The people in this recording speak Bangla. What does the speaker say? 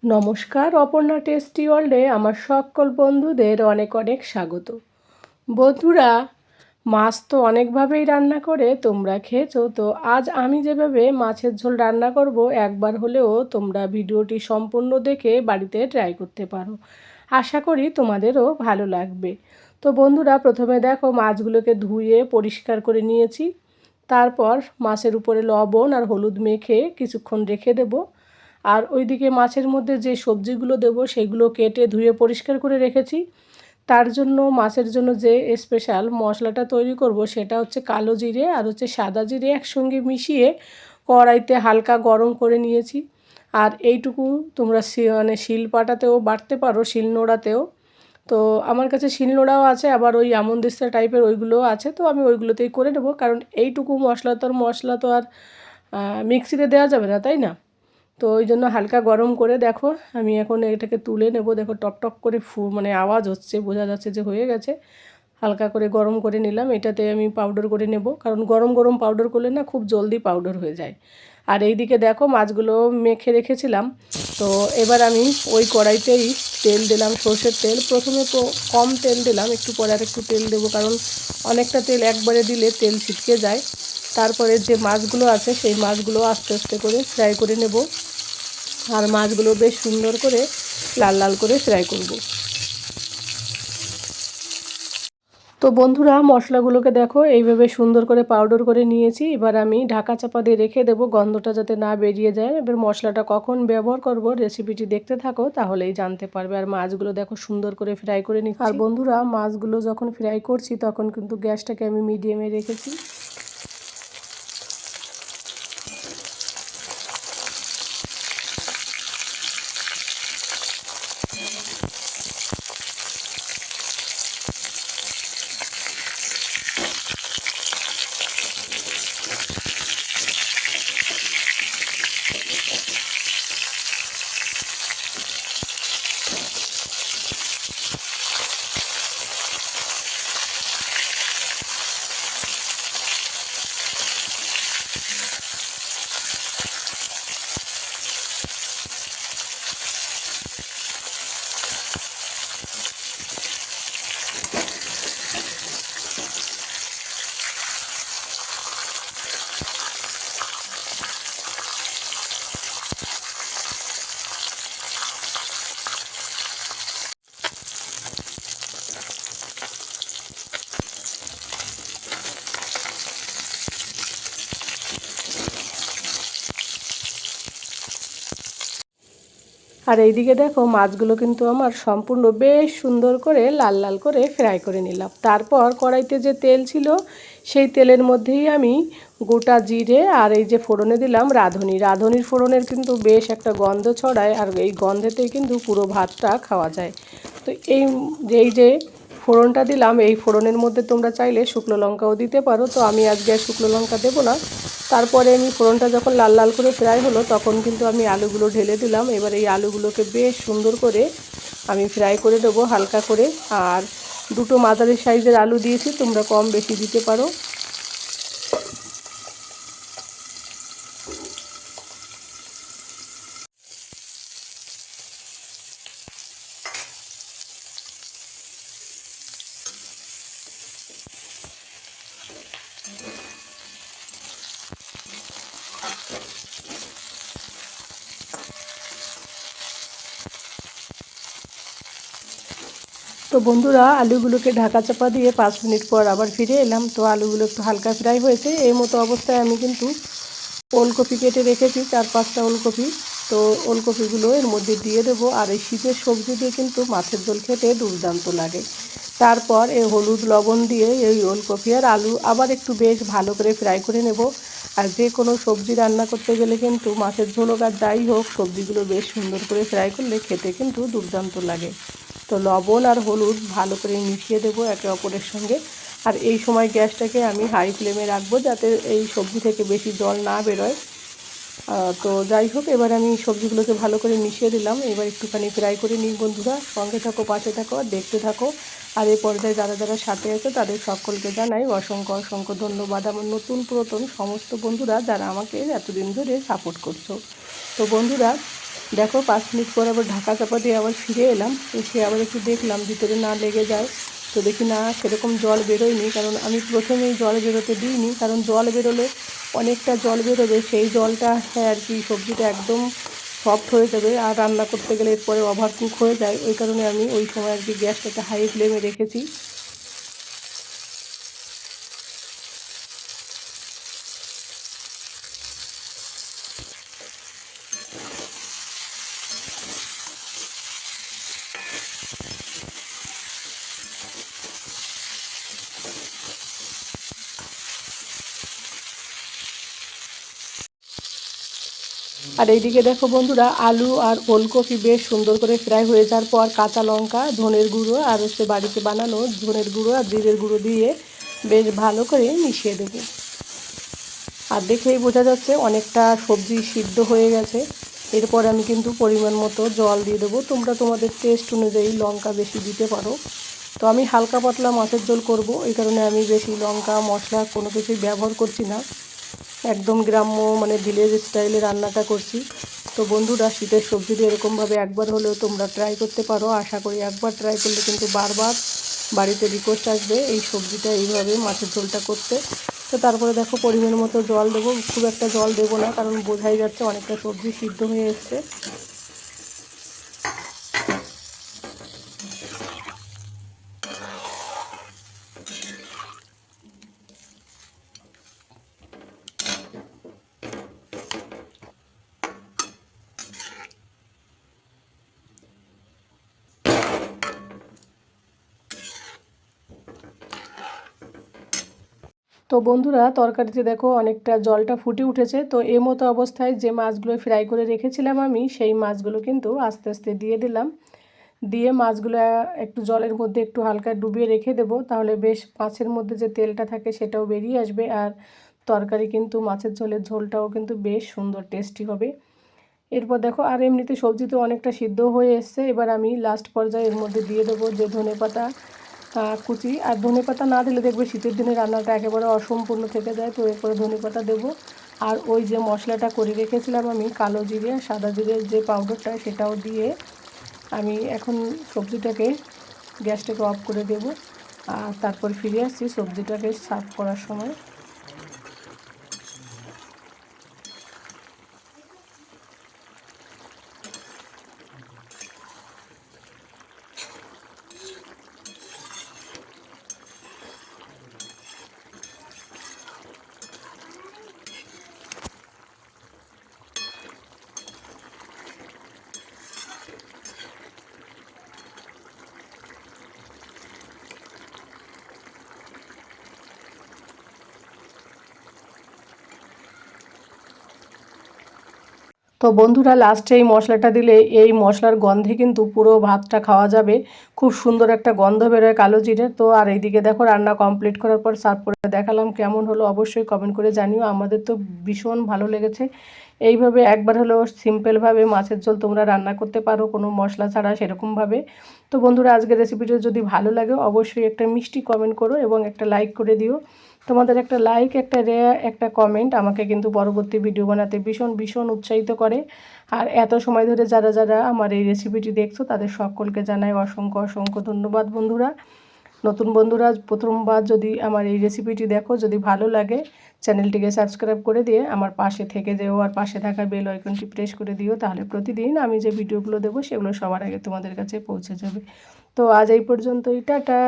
নমস্কার, অপর্ণা টেস্টি ওয়ার্ল্ডে আমার সকল বন্ধুদের অনেক অনেক স্বাগত। বন্ধুরা, মাছ তো অনেকভাবেই রান্না করে তোমরা খেয়েছো। তো আজ আমি যেভাবে মাছের ঝোল রান্না করব, একবার হলেও তোমরা ভিডিওটি সম্পূর্ণ দেখে বাড়িতে ট্রাই করতে পারো। আশা করি তোমাদেরও ভালো লাগবে। তো বন্ধুরা, প্রথমে দেখো মাছগুলোকে ধুয়ে পরিষ্কার করে নিয়েছি। তারপর মাছের উপরে লবণ আর হলুদ মেখে কিছুক্ষণ রেখে দেবো। আর ওইদিকে মাছের মধ্যে যে সবজিগুলো দেবো সেগুলো কেটে ধুয়ে পরিষ্কার করে রেখেছি। তার জন্য মাছের জন্য যে স্পেশাল মশলাটা তৈরি করব সেটা হচ্ছে কালো জিরে আর হচ্ছে সাদা জিরে একসঙ্গে মিশিয়ে কড়াইতে হালকা গরম করে নিয়েছি। আর এইটুকু তোমরা শিলপাটাতেও বাটতে পারো, শিলনোড়াতেও। তো আমার কাছে শিলনোড়াও আছে, আবার ওই আমন্দিস্তা টাইপের ওইগুলোও আছে। তো আমি ওইগুলোতেই করে নেবো, কারণ এইটুকু মশলা তো আর মিক্সিতে দেওয়া যাবে না, তাই না? তো ওই জন্য হালকা গরম করে দেখো আমি এখন এটাকে তুলে নেব। দেখো টপ টপ করে আওয়াজ হচ্ছে, বোঝা যাচ্ছে যে হয়ে গেছে। হালকা করে গরম করে নিলাম। এটাতে আমি পাউডার করে নেব, কারণ গরম গরম পাউডার করলে না খুব জলদি পাউডার হয়ে যায়। আর এইদিকে দেখো মাছগুলো মেখে রেখেছিলাম। তো এবার আমি ওই কড়াইতেই তেল দিলাম, সর্ষের তেল। প্রথমে তো কম তেল দিলাম, একটু পরে আর একটু তেল দেবো, কারণ অনেকটা তেল একবারে দিলে তেল ছিটকে যায়। তারপরে যে মাছগুলো আছে সেই মাছগুলো আস্তে আস্তে করে ফ্রাই করে নেব। আর মাছগুলো বেশ সুন্দর করে লাল লাল করে ফ্রাই করব। তো বন্ধুরা, মশলাগুলোকে দেখো এইভাবে সুন্দর করে পাউডার করে নিয়েছি। এবার আমি ঢাকা চাপা দিয়ে রেখে দেবো, গন্ধটা যাতে না বেরিয়ে যায়। এবার মশলাটা কখন ব্যবহার করব রেসিপিটি দেখতে থাকো, তাহলেই জানতে পারবে। আর মাছগুলো দেখো সুন্দর করে ফ্রাই করে নিচ্ছি। আর বন্ধুরা, মাছগুলো যখন ফ্রাই করছি তখন কিন্তু গ্যাসটাকে আমি মিডিয়ামে রেখেছি। আর এইদিকে দেখো মাছগুলো কিন্তু আমার সম্পূর্ণ বেশ সুন্দর করে লাল লাল করে ফ্রাই করে নিলাম। তারপর কড়াইতে যে তেল ছিল সেই তেলের মধ্যেই আমি গোটা জিরে আর এই যে ফোড়নে দিলাম রাঁধুনির ফোড়নের কিন্তু বেশ একটা গন্ধ ছড়ায়, আর এই গন্ধেতেই কিন্তু পুরো ভাতটা খাওয়া যায়। তো এই যে ফোড়নটা দিলাম, এই ফোড়নের মধ্যে তোমরা চাইলে শুকনো লঙ্কাও দিতে পারো। তো আমি আজকে আর শুকনো লঙ্কা দেবো না। তারপরে আমি ফোড়নটা যখন লাল লাল করে ফ্রাই হলো তখন কিন্তু আমি আলুগুলো ঢেলে দিলাম। এবার এই আলুগুলোকে বেশ সুন্দর করে আমি ফ্রাই করে দেবো হালকা করে। আর দুটো মাঝারি সাইজের আলু দিয়েছি, তোমরা কম বেশি দিতে পারো। তো বন্ধুরা, আলুগুলোকে ঢাকা চাপা দিয়ে 5 মিনিট পর আবার ফিরে এলাম। তো আলুগুলো একটু হালকা ফ্রাই হয়েছে। এই মতো অবস্থায় আমি কিন্তু ওলকপি কেটে রেখেছি, 4-5টা ওলকপি। তো ওলকপিগুলো এর মধ্যে দিয়ে দেবো। আর এই শীতের সবজি দিয়ে কিন্তু মাছের ঝোল খেতে দুর্দান্ত লাগে। তারপর এই হলুদ লবণ দিয়ে এই ওলকপি আর আলু আবার একটু বেশ ভালো করে ফ্রাই করে নেব। আর যে কোনো সবজি রান্না করতে গেলে কিন্তু মাছের ঝোল হোক আর যাই হোক, সবজিগুলো বেশ সুন্দর করে ফ্রাই করলে খেতে কিন্তু দুর্দান্ত লাগে। তো লবণ আর হলুদ ভালো করে মিশিয়ে দেবো একে অপরের সঙ্গে। আর এই সময় গ্যাসটাকে আমি হাই ফ্লেমে রাখবো, যাতে এই সবজি থেকে বেশি জল না বেরোয়। তো যাই হোক, এবার আমি সবজিগুলোকে ভালো করে মিশিয়ে দিলাম। এবার একটুখানি ফ্রাই করে নিই। বন্ধুরা, সঙ্গে থাকো, পাশে থাকো, আর দেখতে থাকো। আর এই পর্যায়ে যারা যারা সাথে আছে তাদের সকলকে জানাই অসংখ্য অসংখ্য ধন্যবাদ, আমার নতুন পুরাতন সমস্ত বন্ধুরা যারা আমাকে এতদিন ধরে সাপোর্ট করছো। তো বন্ধুরা, দেখো 5 মিনিট পর আবার ঢাকা চাপা দিয়ে আবার ফিরে এলাম, এসে আবার একটু দেখলাম ভিতরে না লেগে যায়। তো দেখি না সেরকম জল বেরোয়নি, কারণ আমি প্রথমেই জল বেরোতে দিইনি, কারণ জল বেরোলে অনেকটা জল বেরোবে, সেই জলটা আর কি সবজিটা একদম সফট হয়ে যাবে আর রান্না করতে গেলে এরপরে ওভার কুক হয়ে যায়। ওই কারণে আমি ওই সময় আর কি গ্যাসটাকে হাই ফ্লেমে রেখেছি। আর এইদিকে দেখো বন্ধুরা, আলু আর ওলকপি বেশ সুন্দর করে ফ্রাই হয়ে যাওয়ার পর কাঁচা লঙ্কা, ধনের গুঁড়ো আর হচ্ছে বাড়িতে বানানো ধনের গুঁড়ো আর জিরের গুঁড়ো দিয়ে বেশ ভালো করে মিশিয়ে দেবো। আর দেখেই বোঝা যাচ্ছে অনেকটা সবজি সিদ্ধ হয়ে গেছে। এরপর আমি কিন্তু পরিমাণ মতো জল দিয়ে দেবো, তোমরা তোমাদের টেস্ট অনুযায়ী লঙ্কা বেশি দিতে পারো। তো আমি হালকা পাতলা মাছের ঝোল করব, এই কারণে আমি বেশি লঙ্কা মশলা কোনো কিছুই ব্যবহার করছি না, একদম গ্রাম্য মানে ভিলেজ স্টাইলে রান্নাটা করছি। তো বন্ধুরা, শীতের সবজিটা এরকমভাবে একবার হলেও তোমরা ট্রাই করতে পারো। আশা করি একবার ট্রাই করলে কিন্তু বারবার বাড়িতে রিকোয়েস্ট আসবে এই সবজিটা এইভাবে মাছের ঝোলটা করতে। তো তারপরে দেখো পরিমাণ মতো জল দেবো, খুব একটা জল দেবো না, কারণ বোঝাই যাচ্ছে অনেকটা সবজি সিদ্ধ হয়ে এসছে। তো বন্ধুরা, তরকারিতে দেখো অনেকটা জলটা ফুটে উঠেছে। তো এই মতো অবস্থায় যে মাছগুলো ফ্রাই করে রেখেছিলাম আমি, সেই মাছগুলো কিন্তু আস্তে আস্তে দিয়ে দিলাম। দিয়ে মাছগুলো একটু জলের মধ্যে একটু হালকা ডুবিয়ে রেখে দেবো, তাহলে বেশ মাছের মধ্যে যে তেলটা থাকে সেটাও বেরিয়ে আসবে, আর তরকারি কিন্তু মাছের ঝোলটাও কিন্তু বেশ সুন্দর টেস্টি হবে। এরপর দেখো, আর এমনিতে সবজি তো অনেকটা সিদ্ধ হয়ে এসছে। এবার আমি লাস্ট পর্যায়ে এর মধ্যে দিয়ে দেবো যে ধনেপাতা কুচি। আর ধনেপাতা না দিলে দেখবে শীতের দিনে রান্নাটা একেবারে অসম্পূর্ণ থেকে যায়। তো এরপরে ধনেপাতা দেবো। আর ওই যে মশলাটা করে রেখেছিলাম আমি, কালো জিরে সাদা জিরের যে পাউডারটা, সেটাও দিয়ে আমি এখন সবজিটাকে গ্যাসটাকে অফ করে দেব। আর তারপর ফিরে আসছি সবজিটাকে সার্ভ করার সময়। তো বন্ধুরা, লাস্টে এই মশলাটা দিলে এই মশলার গন্ধে কিন্তু পুরো ভাতটা খাওয়া যাবে। খুব সুন্দর একটা গন্ধ বেরোয় কালো জিরের। তো আর এইদিকে দেখো রান্না কমপ্লিট করার পর সার্ভ করে দেখালাম, কেমন হলো অবশ্যই কমেন্ট করে জানিও। আমাদের তো ভীষণ ভালো লেগেছে। এইভাবে একবার হলেও সিম্পলভাবে মাছের ঝোল তোমরা রান্না করতে পারো, কোনো মশলা ছাড়া সেরকমভাবে। তো বন্ধুরা, আজকের রেসিপিটা যদি ভালো লাগে অবশ্যই একটা মিষ্টি কমেন্ট করো এবং একটা লাইক করে দিও। তোমাদের একটা লাইক, একটা একটা কমেন্ট আমাকে কিন্তু পরবর্তী ভিডিও বানাতে ভীষণ ভীষণ উৎসাহিত করে। আর এত সময় ধরে যারা যারা আমার এই রেসিপিটি দেখছো, তাদের সকলকে জানাই অসংখ্য অসংখ্য ধন্যবাদ। বন্ধুরা, নতুন বন্ধুরা প্রথমবার যদি আমার এই রেসিপিটি দেখো, যদি ভালো লাগে চ্যানেলটিকে সাবস্ক্রাইব করে দিয়ে আমার পাশে থেকে যেও, আর পাশে থাকা বেল আইকনটি প্রেস করে দিও, তাহলে প্রতিদিন আমি যে ভিডিওগুলো দেবো সেগুলো সবার আগে তোমাদের কাছে পৌঁছে যাবে। তো আজ এই পর্যন্তই, টাটা।